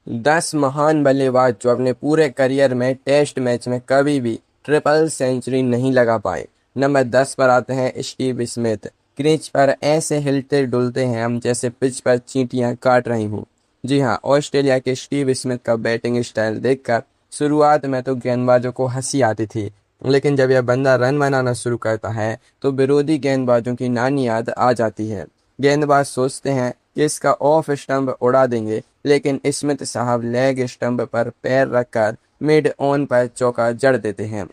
10 महान बल्लेबाज जो अपने पूरे करियर में टेस्ट मैच में कभी भी ट्रिपल सेंचुरी नहीं लगा पाए। नंबर 10 पर आते हैं स्टीव स्मिथ। क्रीज पर ऐसे हिलते डुलते हैं हम जैसे पिच पर चींटियां काट रही हूँ। जी हाँ, ऑस्ट्रेलिया के स्टीव स्मिथ का बैटिंग स्टाइल देखकर शुरुआत में तो गेंदबाजों को हंसी आती थी, लेकिन जब यह बंदा रन बनाना शुरू करता है तो विरोधी गेंदबाजों की नानी याद आ जाती है। गेंदबाज सोचते हैं कि इसका ऑफ स्टंप उड़ा देंगे, लेकिन स्मिथ साहब लेग स्टंप पर पैर रखकर मिड ऑन पर चौका जड़ देते हैं।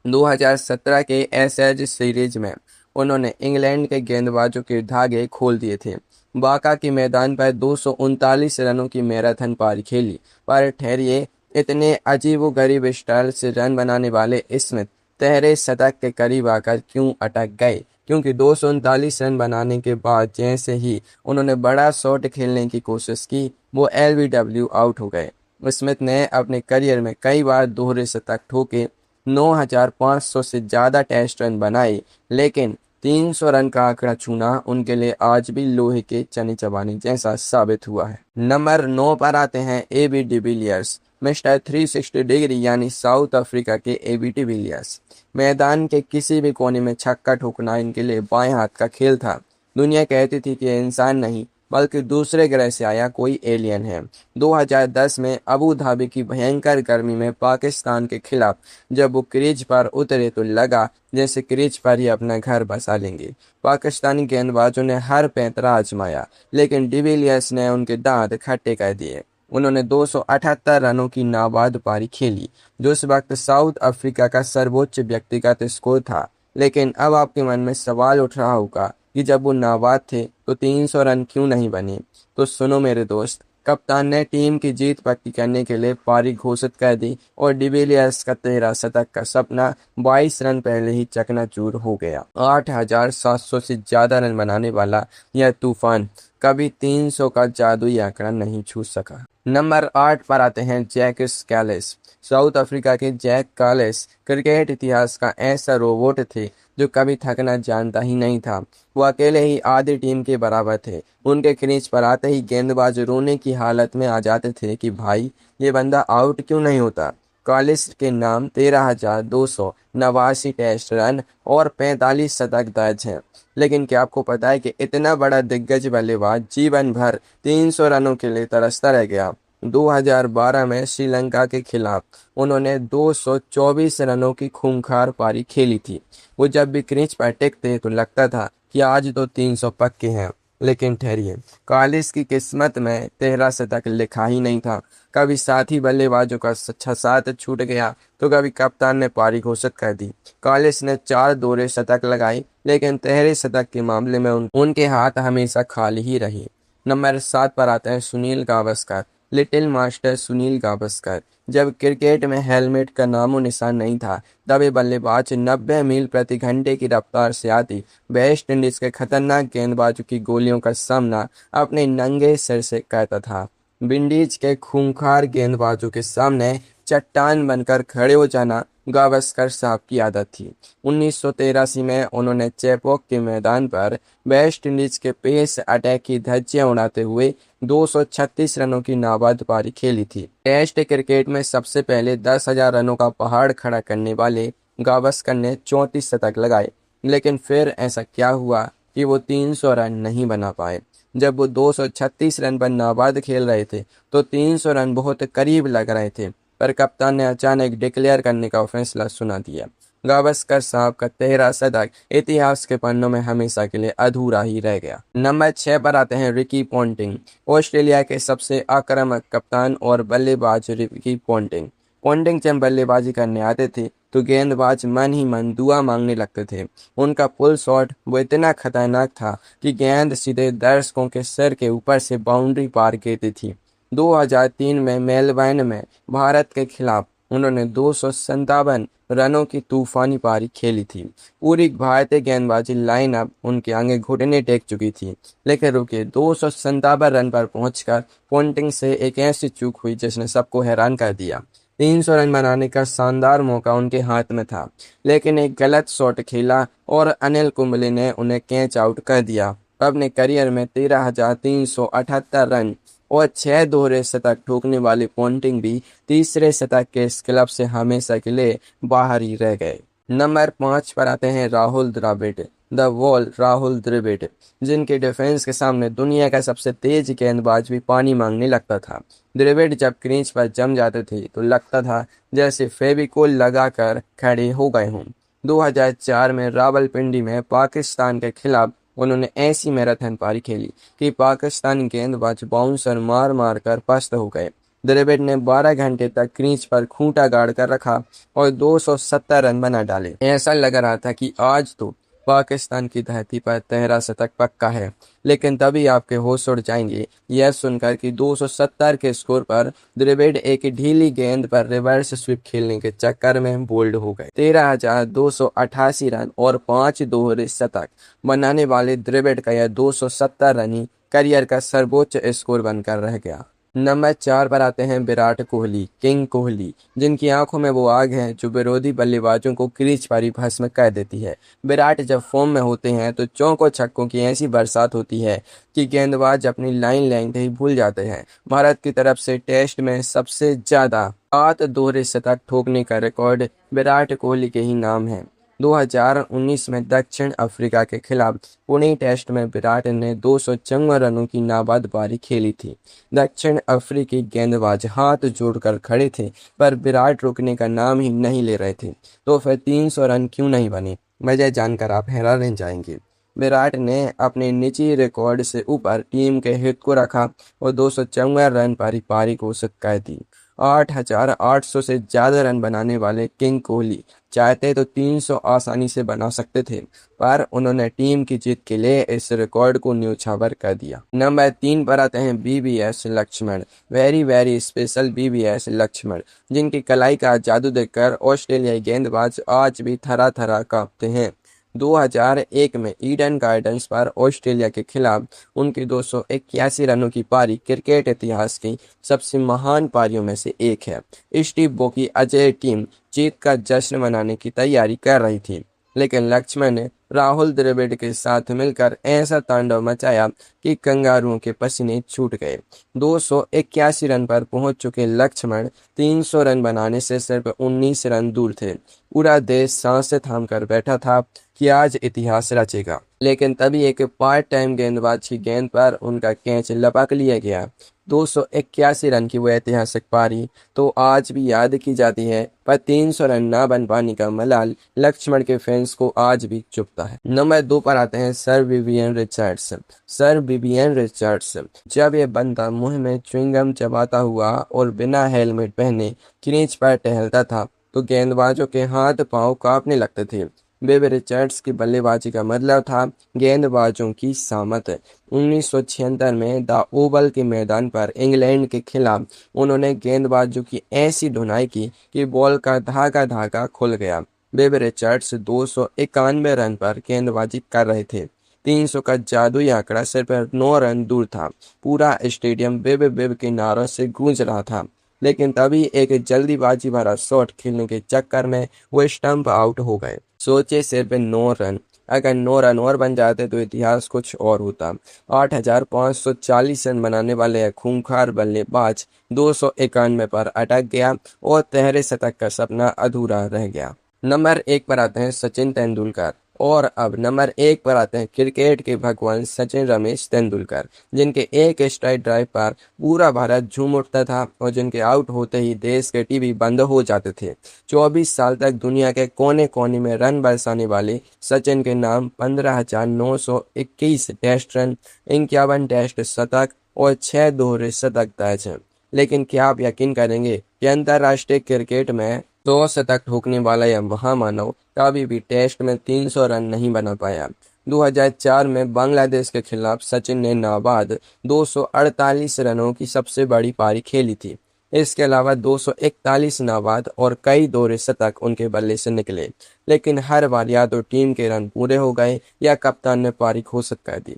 2017 के एशेज सीरीज में उन्होंने इंग्लैंड के गेंदबाजों के धागे खोल दिए थे। बाका के मैदान पर 239 रनों की मैराथन पारी खेली, पर ठहरिए, इतने अजीबोगरीब स्टाइल से रन बनाने वाले स्मिथ तहरे शतक के करीब आकर क्यों अटक गए? क्योंकि 239 रन बनाने के बाद जैसे ही उन्होंने बड़ा शॉट खेलने की कोशिश की, वो एलबीडब्ल्यू आउट हो गए। स्मिथ ने अपने करियर में कई बार दोहरे शतक ठोके, 9,500 से ज़्यादा टेस्ट रन बनाए, लेकिन 300 रन का आंकड़ा छूना उनके लिए आज भी लोहे के चने चबाने जैसा साबित हुआ है। नंबर 9 पर आते हैं एबी डिविलियर्स। मिस्टर 360 डिग्री यानी साउथ अफ्रीका के एबी डिविलियर्स। मैदान के किसी भी कोने में छक्का ठोकना इनके लिए बाएं हाथ का खेल था। दुनिया कहती थी कि इंसान नहीं बल्कि दूसरे ग्रह से आया कोई एलियन है। 2010 में अबू धाबी की भयंकर गर्मी में पाकिस्तान के खिलाफ जब वो क्रीज पर उतरे तो लगा जैसे क्रीज पर ही अपना घर बसा लेंगे। पाकिस्तानी गेंदबाजों ने हर पैंतरा आजमाया, लेकिन डिविलियर्स ने उनके दांत खट्टे कर दिए। उन्होंने 278 रनों की नाबाद पारी खेली, जो उस वक्त साउथ अफ्रीका का सर्वोच्च व्यक्तिगत स्कोर था। लेकिन अब आपके मन में सवाल उठ रहा होगा कि जब वो नाबाद थे तो 300 रन क्यों नहीं बने? तो सुनो मेरे दोस्त, कप्तान ने टीम की जीत पक्की करने के लिए पारी घोषित कर दी और डिविलियर्स का 13 शतक का सपना 22 रन पहले ही चकनाचूर हो गया। 8,700 से ज्यादा रन बनाने वाला यह तूफान कभी 300 का जादुई आंकड़ा नहीं छू सका। नंबर 8 पर आते हैं जैक कैलिस। साउथ अफ्रीका के जैक कैलिस क्रिकेट इतिहास का ऐसा रोबोट थे जो कभी थकना जानता ही नहीं था। वो अकेले ही आधी टीम के बराबर थे। उनके क्रीज पर आते ही गेंदबाज रोने की हालत में आ जाते थे कि भाई, ये बंदा आउट क्यों नहीं होता। कॉलिस के नाम 13,289 टेस्ट रन और 45 शतक दर्ज हैं। लेकिन क्या आपको पता है कि इतना बड़ा दिग्गज बल्लेबाज जीवन भर 300 रनों के लिए तरसता रह गया? 2012 में श्रीलंका के खिलाफ उन्होंने 224 रनों की खूंखार पारी खेली थी। वो जब भी क्रीज पर टिकते तो लगता था कि आज तो 300 पक्के हैं। लेकिन ठहरिए, कॉलिस की किस्मत में 13 शतक लिखा ही नहीं था। कभी साथी बल्लेबाजों का अच्छा साथ छूट गया तो कभी कप्तान ने पारी घोषित कर दी। कॉलिस ने 4 दोहरे शतक लगाए, लेकिन 13 शतक के मामले में उनके हाथ हमेशा खाली ही रहे। नंबर 7 पर आते हैं सुनील गावस्कर। Little master Sunil Gavaskar. जब क्रिकेट में हेलमेट का नामो निशान नहीं था, तब ये बल्लेबाज 90 मील प्रति घंटे की रफ्तार से आती वेस्ट इंडीज के खतरनाक गेंदबाजों की गोलियों का सामना अपने नंगे सिर से करता था। विंडीज के खूंखार गेंदबाजों के सामने चट्टान बनकर खड़े हो जाना गावस्कर साहब की आदत थी। 1983 में उन्होंने चेपॉक के मैदान पर वेस्ट इंडीज के पेस अटैक की धज्जियां उड़ाते हुए 236 रनों की नाबाद पारी खेली थी। टेस्ट क्रिकेट में सबसे पहले 10,000 रनों का पहाड़ खड़ा करने वाले गावस्कर ने 34 शतक लगाए, लेकिन फिर ऐसा क्या हुआ कि वो 300 रन नहीं बना पाए। जब वो 236 रन पर नाबाद खेल रहे थे तो 300 रन बहुत करीब लग रहे थे, पर कप्तान ने अचानक डिक्लेयर करने का फैसला सुना दिया। गावस्कर साहब का 13 शतक इतिहास के पन्नों में हमेशा के लिए अधूरा ही रह गया। नंबर 6 पर आते हैं रिकी पॉन्टिंग। ऑस्ट्रेलिया के सबसे आक्रामक कप्तान और बल्लेबाज रिकी पॉन्टिंग। पॉन्टिंग जब बल्लेबाजी करने आते थे तो गेंदबाज मन ही मन दुआ मांगने लगते थे। उनका पुल शॉट वो इतना खतरनाक था कि गेंद सीधे दर्शकों के सिर के ऊपर से बाउंड्री पार करती थी। 2003 में मेलबर्न में भारत के खिलाफ उन्होंने 257 रनों की तूफानी पारी खेली थी। पूरी भारतीय गेंदबाजी लाइनअप उनके आगे घुटने टेक चुकी थी। लेकिन रुके, 257 रन पर पहुंचकर पॉन्टिंग से एक ऐसी चूक हुई जिसने सबको हैरान कर दिया। 300 रन बनाने का शानदार मौका उनके हाथ में था, लेकिन एक गलत शॉट खेला और अनिल कुंबले ने उन्हें कैच आउट कर दिया। अपने करियर में 13,378 रन और 6 दोहरे शतक ठोकने वाले पोंटिंग भी तीसरे शतक के इस क्लब से हमेशा के लिए बाहर ही रह गए। नंबर 5 पर आते हैं राहुल द्रविड़, द वॉल राहुल द्रविड़, जिनके डिफेंस के सामने दुनिया का सबसे तेज गेंदबाज भी पानी मांगने लगता था। द्रविड़ जब क्रीज पर जम जाते थे तो लगता था जैसे फेविकोल लगाकर खड़े हो गए हों। 2004 में रावलपिंडी में पाकिस्तान के खिलाफ उन्होंने ऐसी मैराथन पारी खेली कि पाकिस्तानी गेंदबाज बाउंसर मार मार कर पस्त हो गए। द्रविड़ ने 12 घंटे तक क्रीज पर खूंटा गाड़ कर रखा और 270 रन बना डाले। ऐसा लग रहा था कि आज तो पाकिस्तान की धरती पर 13 शतक पक्का है। लेकिन तभी आपके होश उड़ जाएंगे यह सुनकर कि 270 के स्कोर पर द्रविड़ एक ढीली गेंद पर रिवर्स स्वीप खेलने के चक्कर में बोल्ड हो गए। 13,288 रन और 5 दोहरे शतक बनाने वाले द्रविड़ का यह 270 रन ही करियर का सर्वोच्च स्कोर बनकर रह गया। नंबर 4 पर आते हैं विराट कोहली, किंग कोहली, जिनकी आंखों में वो आग है जो विरोधी बल्लेबाजों को क्रीज पर ही भस्म कर देती है। विराट जब फॉर्म में होते हैं तो चौकों छक्कों की ऐसी बरसात होती है कि गेंदबाज अपनी लाइन लेंथ ही भूल जाते हैं। भारत की तरफ से टेस्ट में सबसे ज्यादा 7 दोहरे शतक ठोकने का रिकॉर्ड विराट कोहली के ही नाम है। 2019 में दक्षिण अफ्रीका के खिलाफ पुणे टेस्ट में विराट ने 254 रनों की नाबाद पारी खेली थी। दक्षिण अफ्रीकी गेंदबाज हाथ जोड़कर खड़े थे पर विराट रुकने का नाम ही नहीं ले रहे थे। तो फिर 300 रन क्यों नहीं बने? वजह जानकर आप हैरान रह जाएंगे। विराट ने अपने निजी रिकॉर्ड से ऊपर टीम के हित को रखा और 254 रन पर ही पारी को कर दी। 8,800 से ज्यादा रन बनाने वाले किंग कोहली चाहते तो 300 आसानी से बना सकते थे, पर उन्होंने टीम की जीत के लिए इस रिकॉर्ड को न्योछावर कर दिया। नंबर 3 पर आते हैं VVS Laxman, very very special VVS Laxman, जिनकी कलाई का जादू देखकर ऑस्ट्रेलियाई गेंदबाज आज भी थरा थरा कांपते हैं। 2001 में ईडन गार्डन्स पर ऑस्ट्रेलिया के खिलाफ उनकी 281 रनों की पारी क्रिकेट इतिहास की सबसे महान पारियों में से एक है। स्टीव बो की अजय टीम जीत का जश्न मनाने की तैयारी कर रही थी, लेकिन लक्ष्मण ने राहुल द्रविड़ के साथ मिलकर ऐसा तांडव मचाया कि कंगारुओं के पसीने छूट गए। 281 रन पर पहुंच चुके लक्ष्मण 300 रन बनाने से सिर्फ 19 रन दूर थे। पूरा देश सांसें थाम कर बैठा था कि आज इतिहास रचेगा, लेकिन तभी एक पार्ट टाइम गेंदबाज की गेंद पर उनका कैच लपक लिया गया। 281 रन की वो ऐतिहासिक पारी तो आज भी याद की जाती है, पर 300 रन ना बन पाने का मलाल लक्ष्मण के फैंस को आज भी चुभता है। नंबर 2 पर आते हैं sir Vivian Richards. Sir Vivian Richards, जब ये बंदा मुंह में च्युइंगम चबाता हुआ और बिना हेलमेट पहने क्रीज पर टहलता था तो गेंदबाजों के हाथ पांव कांपने लगते थे। बेब रिचर्ड्स की बल्लेबाजी का मतलब था गेंदबाजों की सामत। 1976 में द ओवल के मैदान पर इंग्लैंड के खिलाफ उन्होंने गेंदबाजों की ऐसी धुनाई की कि बॉल का धागा धागा खुल गया। बेब रिचर्ड्स 291 रन पर गेंदबाजी कर रहे थे। 300 का जादुई आंकड़ा सिर्फ 9 रन दूर था। पूरा स्टेडियम बेब बेब के नारों से गूंज रहा था, लेकिन तभी एक जल्दीबाजी भरा शॉट खेलने के चक्कर में वो स्टंप आउट हो गए। सोचे सिर्फ 9 रन, अगर 9 रन और बन जाते तो इतिहास कुछ और होता। 8,540 रन बनाने वाले खूंखार बल्लेबाज 291 पर अटक गया और 13 शतक का सपना अधूरा रह गया। नंबर 1 पर आते हैं सचिन तेंदुलकर, और अब नंबर 1 पर आते हैं क्रिकेट के भगवान सचिन रमेश तेंदुलकर, जिनके एक स्ट्राइक ड्राइव पर पूरा भारत झूम उठता था और जिनके आउट होते ही देश के टीवी बंद हो जाते थे। 24 साल तक दुनिया के कोने कोने में रन बरसाने वाले सचिन के नाम 15,921 टेस्ट रन, 51 टेस्ट शतक और 6 दोहरे शतक दर्ज हैं। लेकिन क्या आप यकीन करेंगे कि अंतर्राष्ट्रीय क्रिकेट में 100 शतक ठोकने वाला यह महामानव कभी भी टेस्ट में 300 रन नहीं बना पाया। 2004 में बांग्लादेश के खिलाफ सचिन ने नाबाद 248 रनों की सबसे बड़ी पारी खेली थी। इसके अलावा 241 नाबाद और कई दोहरे शतक उनके बल्ले से निकले, लेकिन हर बार या तो टीम के रन पूरे हो गए या कप्तान ने पारी घोषित कर दी।